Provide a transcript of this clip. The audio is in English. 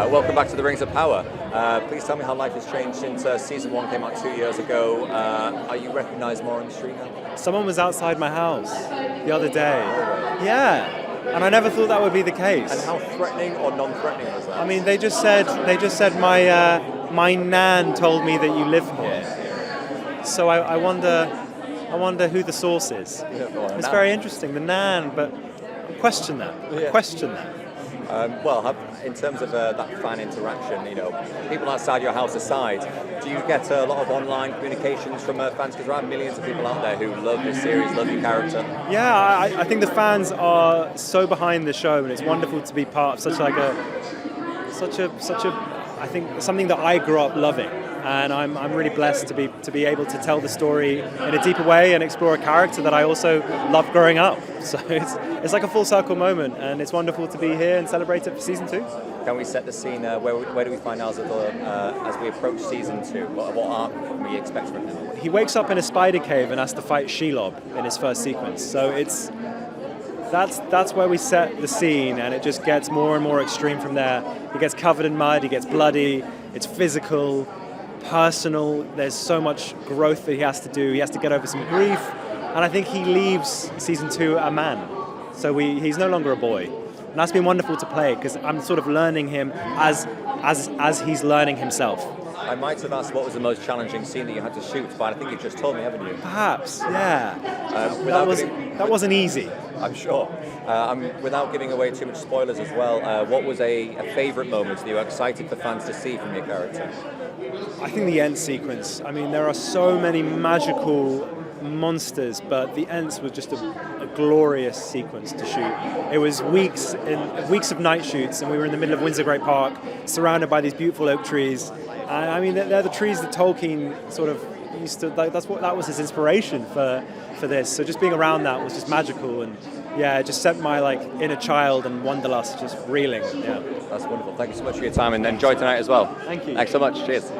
Welcome back to the Rings of Power. Please tell me how life has changed since season 1 came out 2 years ago. Are you recognised more on the street now? Someone was outside my house the other day. Yeah, and I never thought that would be the case. And how threatening or non-threatening was that? I mean, they just said my nan told me that you live here. So I wonder who the source is. It's very interesting, the nan, but question that. In terms of that fan interaction, people outside your house aside, do you get a lot of online communications from fans? Because there are millions of people out there who love this series, love your character. Yeah, I think the fans are so behind the show, and it's wonderful to be part of such a I think something that I grew up loving, and I'm really blessed to be able to tell the story in a deeper way and explore a character that I also loved growing up. So it's like a full circle moment, and it's wonderful to be here and celebrate it for season 2. Can we set the scene? Where do we find Isildur as we approach season 2? What arc can we expect from him? He wakes up in a spider cave and has to fight Shelob in his first sequence. So that's where we set the scene, and it just gets more and more extreme from there. He gets covered in mud, he gets bloody, it's physical, personal, there's so much growth that he has to do. He has to get over some grief, and I think he leaves season 2 a man. So he's no longer a boy. And that's been wonderful to play, because I'm sort of learning him as he's learning himself. I might have asked what was the most challenging scene that you had to shoot, but I think you've just told me, haven't you? Perhaps, yeah. That wasn't easy. I'm sure. Without giving away too much spoilers as well, what was a favourite moment that you were excited for fans to see from your character? I think the end sequence. I mean, there are so many magical monsters, but the Ents was just a glorious sequence to shoot. It was weeks of night shoots, and we were in the middle of Windsor Great Park, surrounded by these beautiful oak trees. And I mean, they're the trees that Tolkien sort of used to. That was his inspiration for this. So just being around that was just magical, and yeah, it just sent my inner child and wanderlust just reeling. Yeah, that's wonderful. Thank you so much for your time, and enjoy tonight as well. Thank you. Thanks so much. Cheers.